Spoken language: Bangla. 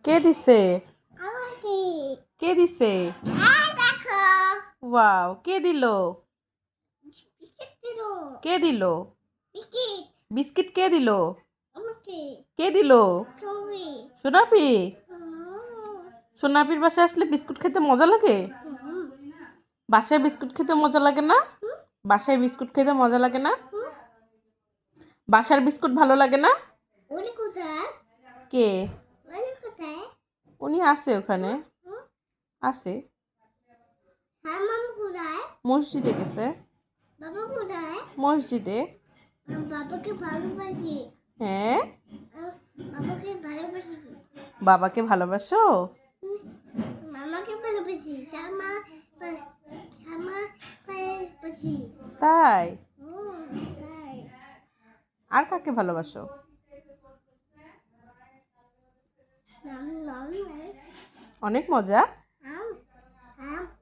কে দিছে? আমাকে। কে দিছে? এই দেখো। ওয়াও, কে দিল? বিস্কিট দিল। কে দিল? বিস্কিট। বিস্কিট কে দিল? আমাকে। কে দিল? ছবি। সোনাপি? হুম। সোনাপির বাসায় আসলে বিস্কুট খেতে মজা লাগে? হুম। বাসায় বিস্কুট খেতে মজা লাগে না? বাসায় বিস্কুট খেতে মজা লাগে না? বাসার বিস্কুট ভালো লাগে না? উনি কোথায়? কে? উনি কোথায়? উনি আছে ওখানে। হুম? আছে। হ্যাঁ, মামা কোথায়? মসজিদে গেছে। বাবা কোথায়? মসজিদে। বাবাকে ভালোবাসি। হ্যাঁ? বাবাকে ভালোবাসি। বাবাকে ভালোবাসো? মামাকে ভালোবাসি। শ্যামা শ্যামা ভালোবাসি। তাই? তাই। আর কাকে ভালোবাসো? নাম নাম অনেক মজা।